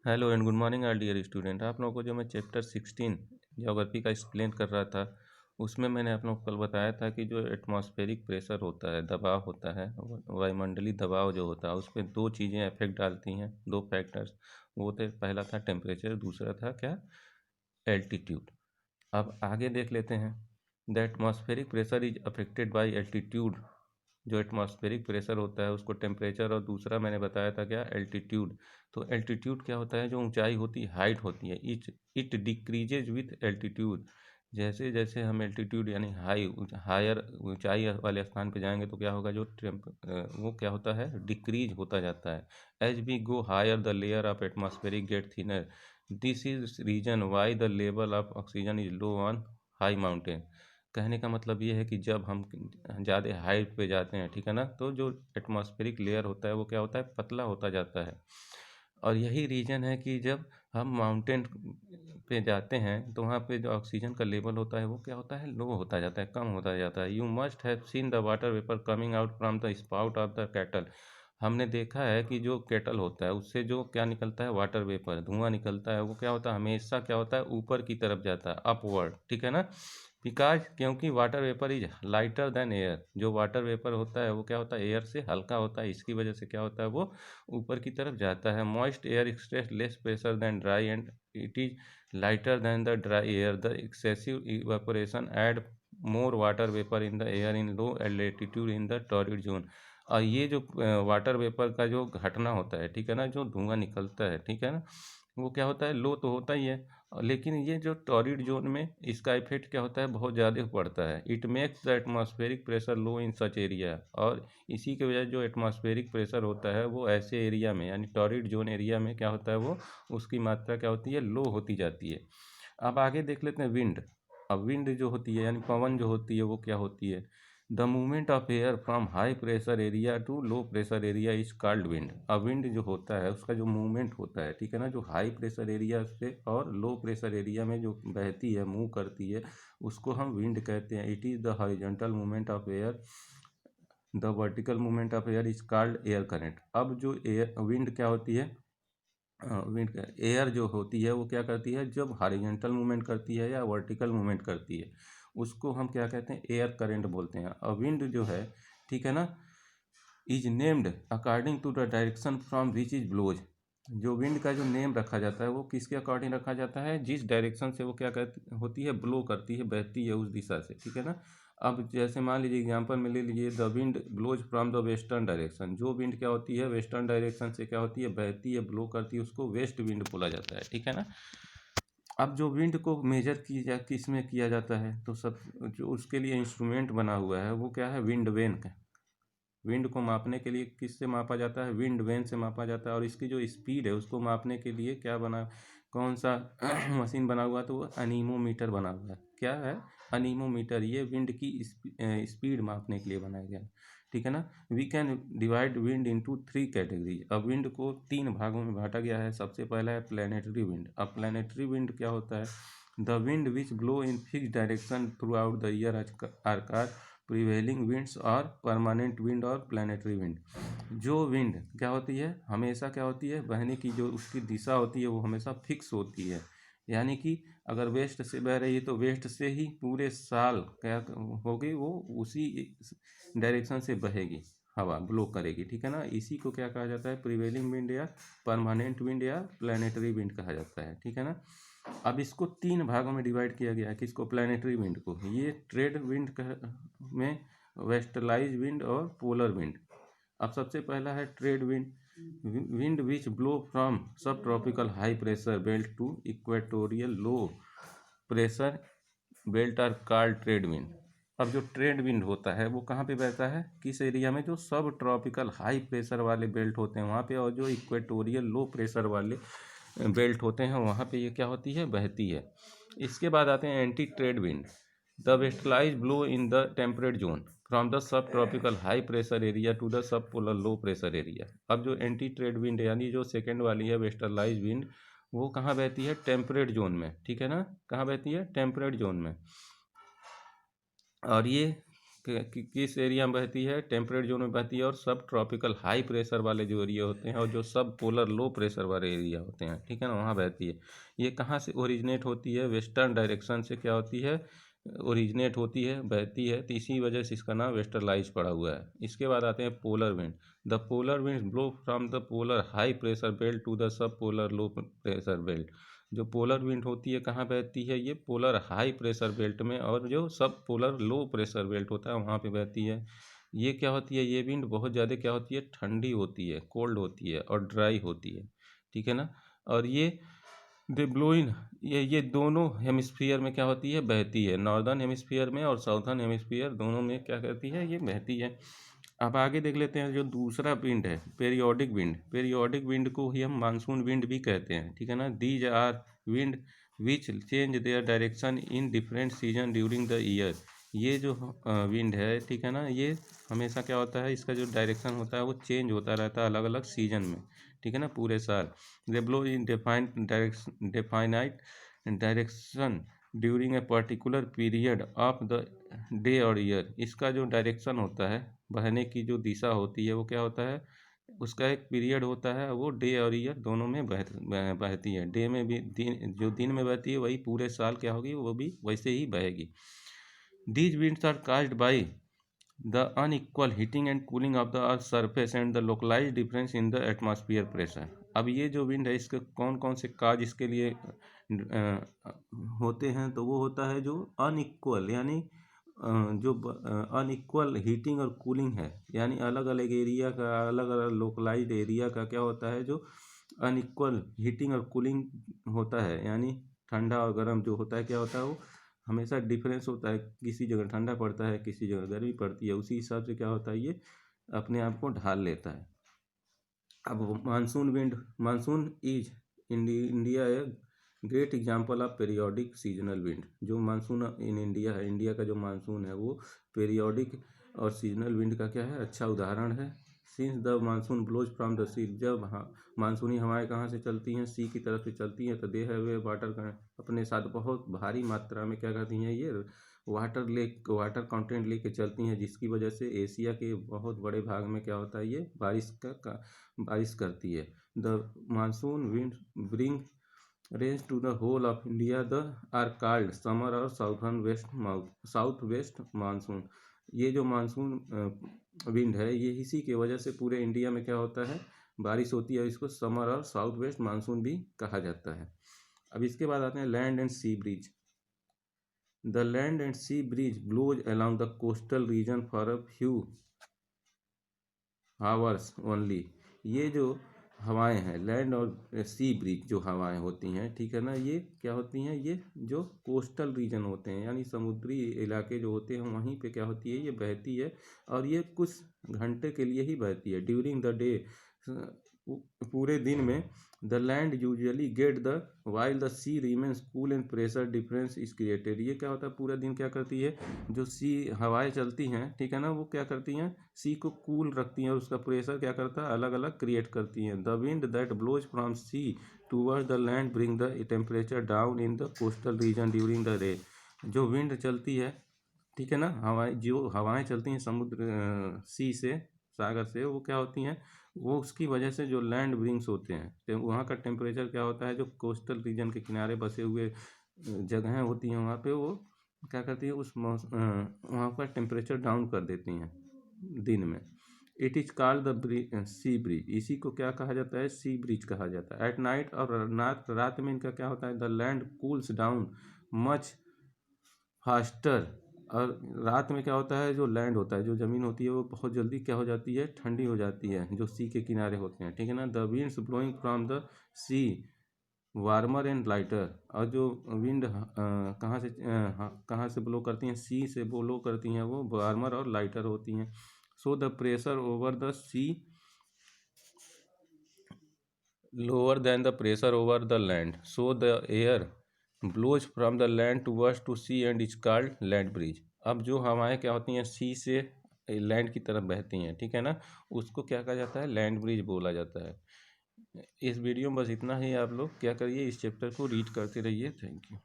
Hello and good morning all dear student. आप लोगों को जो मैं चैप्टर 16 ज्योग्राफी का एक्सप्लेन कर रहा था, उसमें मैंने आप लोगों को कल बताया था कि जो एटमॉस्फेरिक प्रेशर होता है, दबाव होता है, वायुमंडलीय दबाव जो होता है, उस पर दो चीज़ें इफेक्ट डालती हैं, दो फैक्टर्स। वो थे, पहला था टेम्परेचर, दूसरा था क्या, एल्टीट्यूड। अब आगे देख लेते हैं। The atmospheric pressure is affected by altitude. जो एटमॉस्फेरिक प्रेशर होता है उसको टेम्परेचर, और दूसरा मैंने बताया था क्या, एल्टीट्यूड। तो एल्टीट्यूड क्या होता है, जो ऊंचाई होती है, हाइट होती है, इट डिक्रीजेज विथ एल्टीट्यूड। जैसे जैसे हम एल्टीट्यूड यानी हायर ऊंचाई वाले स्थान पे जाएंगे तो क्या होगा, जो वो क्या होता है, डिक्रीज होता जाता है। As we go higher the layer of atmospheric get thinner. This is reason why the level of oxygen is low on high mountain. कहने का मतलब ये है कि जब हम ज़्यादा हाइट पे जाते हैं, ठीक है ना, तो जो एटमॉस्फेरिक लेयर होता है वो क्या होता है, पतला होता जाता है। और यही रीज़न है कि जब हम माउंटेन पे जाते हैं तो वहाँ पे जो ऑक्सीजन का लेवल होता है वो क्या होता है, लो होता जाता है, कम होता जाता है। You must have seen the water vapour coming out from the spout of the cattle. हमने देखा है कि जो केटल होता है उससे जो क्या निकलता है, वाटर वेपर, धुआं निकलता है, वो क्या होता है, हमेशा क्या होता है, ऊपर की तरफ जाता है, अपवर्ड, ठीक है ना। बिकॉज क्योंकि water vapour is lighter then air. जो वाटर वेपर होता है वो क्या होता है, एयर से हल्का होता है, इसकी वजह से क्या होता है, वो ऊपर की तरफ जाता है। Moist air express less pressure than dry and it is lighter than the dry air. The excessive evaporation add more water vapour in the air in low altitude in the torrid zone. और ये जो water vapour का जो घटना होता है, ठीक है ना, जो धुआं निकलता है, ठीक है ना, वो क्या होता है, लो तो होता ही है, लेकिन ये जो टॉरिड जोन में इसका इफेक्ट क्या होता है, बहुत ज़्यादा पड़ता है। It makes the atmospheric pressure low in such area. और इसी के वजह जो एटमॉस्फेरिक प्रेशर होता है वो ऐसे एरिया में, यानी टॉरिड जोन एरिया में क्या होता है, वो उसकी मात्रा क्या होती है, लो होती जाती है। अब आगे देख लेते हैं विंड। अब विंड जो होती है यानी पवन जो होती है वो क्या होती है, the movement of air from high pressure area to low pressure area is called wind. अब विंड जो होता है उसका जो मूवमेंट होता है, ठीक है ना, जो हाई प्रेशर एरिया से और लो प्रेशर एरिया में जो बहती है, मूव करती है, उसको हम विंड कहते हैं। It is the horizontal movement of air. The vertical movement of air is called air current. अब जो एयर विंड क्या होती है, विंड का एयर जो होती है वो क्या करती है, जब हॉरिजॉन्टल मूवमेंट करती है या वर्टिकल मूवमेंट करती है, उसको हम क्या कहते हैं, एयर करंट बोलते हैं। और विंड जो है, ठीक है ना, is named according to the direction from which is blows. जो विंड का जो नेम रखा जाता है वो किसके अकॉर्डिंग रखा जाता है, जिस डायरेक्शन से वो क्या कहती होती है, ब्लो करती है, बहती है उस दिशा से, ठीक है ना। अब जैसे मान लीजिए एग्जांपल में ले लीजिए, the wind blows from the western direction. जो विंड क्या होती है, वेस्टर्न डायरेक्शन से क्या होती है, बहती है, ब्लो करती है, उसको वेस्ट विंड बोला जाता है, ठीक है ना। अब जो विंड को मेजर किस में किया जाता है, तो सब जो उसके लिए इंस्ट्रूमेंट बना हुआ है वो क्या है, विंड वेन का। विंड को मापने के लिए किससे मापा जाता है, विंड वेन से मापा जाता है। और इसकी जो स्पीड है उसको मापने के लिए क्या बना, कौन सा मशीन बना हुआ है, तो वो अनीमोमीटर बना हुआ है। क्या है, अनीमोमीटर। ये विंड की स्पीड मापने के लिए बनाया गया है, ठीक है ना। We can divide wind into three category. अब विंड को तीन भागों में बांटा गया है। सबसे पहला है प्लानिटरी विंड। अब प्लानिटरी विंड क्या होता है, the wind which blow in fix direction throughout the year are called prevailing winds और परमानेंट विंड और प्लानिटरी विंड। जो विंड क्या होती है, हमेशा क्या होती है, बहने की जो उसकी दिशा होती है वो हमेशा फिक्स होती है। यानी कि अगर वेस्ट से बह रही है तो वेस्ट से ही पूरे साल क्या होगी, वो उसी डायरेक्शन से बहेगी, हवा ब्लो करेगी, ठीक है ना। इसी को क्या कहा जाता है, प्रिवेलिंग विंड या परमानेंट विंड या प्लानिटरी विंड कहा जाता है, ठीक है ना। अब इसको तीन भागों में डिवाइड किया गया है, किसको, प्लानिटरी विंड को। ये ट्रेड विंड में वेस्टर्लाइज विंड और पोलर विंड। अब सबसे पहला है trade wind. Wind which blow from sub tropical high pressure belt to equatorial low pressure belt are called trade wind. अब जो ट्रेड विंड होता है वो कहाँ पे बहता है, किस एरिया में, जो सब ट्रॉपिकल हाई प्रेशर वाले बेल्ट होते हैं वहाँ पे, और जो इक्वेटोरियल लो प्रेशर वाले बेल्ट होते हैं वहाँ पे ये क्या होती है, बहती है। इसके बाद आते हैं anti trade wind. The westerlies blow in the temperate zone from the sub tropical high pressure area to the sub polar low pressure area. अब जो एंटी ट्रेड विंड यानी जो सेकेंड वाली है वेस्टर्लाइज विंड, वो कहाँ बहती है, टेम्परेट जोन में, ठीक है ना। कहाँ बहती है, टेम्परेट जोन में। और ये किस एरिया में बहती है, टेम्परेट जोन में बहती है, और सब ट्रॉपिकल हाई प्रेशर वाले जो एरिया होते हैं और जो सब पोलर लो प्रेशर वाले एरिया होते हैं, ठीक है ना, वहाँ बहती है। ये कहाँ से ओरिजिनेट होती है, वेस्टर्न डायरेक्शन से क्या होती है, ओरिजिनेट होती है, बहती है, तो इसी वजह से इसका नाम वेस्टर्लाइज पड़ा हुआ है। इसके बाद आते हैं polar wind. The polar wind blow from the polar high pressure belt to the sub polar low pressure belt. जो पोलर विंड होती है कहाँ बहती है, ये पोलर हाई प्रेशर बेल्ट में, और जो सब पोलर लो प्रेशर बेल्ट होता है वहाँ पे बहती है। ये क्या होती है, ये विंड बहुत ज़्यादा क्या होती है, ठंडी होती है, कोल्ड होती है और ड्राई होती है, ठीक है ना। और ये दे ब्लो इन, ये दोनों हेमिस्फीयर में क्या होती है, बहती है। नॉर्दर्न हेमिस्फीयर में और साउथर्न हेमिस्फीयर दोनों में क्या करती है, ये बहती है। अब आगे देख लेते हैं जो दूसरा विंड है, पेरियोडिक विंड। पेरियोडिक विंड को ही हम मानसून विंड भी कहते हैं, ठीक है ना। These are wind which change their direction in different season during the year. ये जो विंड है, ठीक है ना, ये हमेशा क्या होता है, इसका जो डायरेक्शन होता है वो चेंज होता रहता है अलग अलग सीजन में, ठीक है ना, पूरे साल। They blow in definite direction during a particular period of the day और ईयर। इसका जो डायरेक्शन होता है, बहने की जो दिशा होती है वो क्या होता है, उसका एक पीरियड होता है, वो डे और ईयर दोनों में बहती है। डे में भी जो दिन में बहती है वही पूरे साल क्या होगी, वो भी वैसे ही बहेगी। These winds are caused by the unequal heating and cooling of the earth's surface and the localized difference in the atmosphere pressure। अब ये जो विंड है इसके कौन कौन से काज इसके लिए होते हैं, तो वो होता है जो अनइक्वल, यानी जो अनइक्वल हीटिंग और कूलिंग है, यानी अलग अलग एरिया का, अलग अलग लोकलाइज्ड एरिया का क्या होता है, जो अनइक्वल हीटिंग और कूलिंग होता है, यानी ठंडा और गर्म जो होता है, क्या होता है, वो हमेशा डिफरेंस होता है। किसी जगह ठंडा पड़ता है, किसी जगह गर्मी पड़ती है, उसी हिसाब से क्या होता है, ये अपने आप को ढाल लेता है। अब monsoon wind, monsoon is India a great example of periodic seasonal wind. जो मानसून इन इंडिया है, इंडिया का जो मानसून है वो पेरियोडिक और सीजनल विंड का क्या है, अच्छा उदाहरण है। Since the monsoon blows from the sea, जब मानसूनी हवाएं कहाँ से चलती हैं, सी की तरफ से चलती हैं, तो दे हैव वे वाटर, अपने साथ बहुत भारी मात्रा में क्या करती हैं, ये वाटर कंटेंट लेके चलती हैं, जिसकी वजह से एशिया के बहुत बड़े भाग में क्या होता है, ये बारिश करती है। The monsoon wind bring rains to the whole of India the are called summer और साउथ वेस्ट मानसून। ये जो मानसून विंड है, ये इसी के वजह से पूरे इंडिया में क्या होता है, बारिश होती है। इसको समर और साउथ वेस्ट मानसून भी कहा जाता है। अब इसके बाद आते हैं land and sea breeze. The land and sea breeze blows along the coastal region for a few hours only. ये जो हवाएं हैं, लैंड और सी ब्रिज जो हवाएं होती हैं, ठीक है ना, ये क्या होती हैं, ये जो कोस्टल रीजन होते हैं, यानी समुद्री इलाके जो होते हैं, वहीं पे क्या होती है, ये बहती है, और ये कुछ घंटे के लिए ही बहती है। ड्यूरिंग द डे, पूरे दिन में, the land usually get the while the sea remains cool and pressure difference is created. ये क्या होता है, पूरा दिन क्या करती है, जो सी हवाएं चलती हैं, ठीक है ना, वो क्या करती हैं, सी को कूल रखती हैं, और उसका प्रेशर क्या करता है, अलग अलग क्रिएट करती हैं। The wind that blows from sea toward the land bring the temperature down in the coastal region during the day. जो विंड चलती है, ठीक है ना, हवाएं चलती हैं समुद्र सी से, सागर से, वो क्या होती हैं, वो उसकी वजह से जो लैंड ब्रिंग्स होते हैं, तो वहाँ का टेम्परेचर क्या होता है, जो कोस्टल रीजन के किनारे बसे हुए जगहें होती हैं, वहाँ पे वो क्या करती है, वहाँ का टेम्परेचर डाउन कर देती हैं दिन में। It is called the sea breeze. इसी को क्या कहा जाता है, सी ब्रिज कहा जाता है। एट नाइट, और रात में इनका क्या होता है, the land cools down much faster. और रात में क्या होता है, जो लैंड होता है, जो ज़मीन होती है, वो बहुत जल्दी क्या हो जाती है, ठंडी हो जाती है, जो सी के किनारे होते हैं, ठीक है ना। The winds blowing from the sea warmer and lighter. और जो विंड कहाँ से ब्लो करती हैं, सी से ब्लो करती हैं, वो वार्मर और लाइटर होती हैं। So the pressure over the sea lower than the pressure over the land, so the air blows from the land towards to sea and is called land breeze. अब जो हवाएं क्या होती हैं, सी से लैंड की तरफ बहती हैं, ठीक है ना, उसको क्या कहा जाता है, लैंड ब्रिज बोला जाता है। इस वीडियो में बस इतना ही। आप लोग क्या करिए, इस चैप्टर को रीड करते रहिए। Thank you.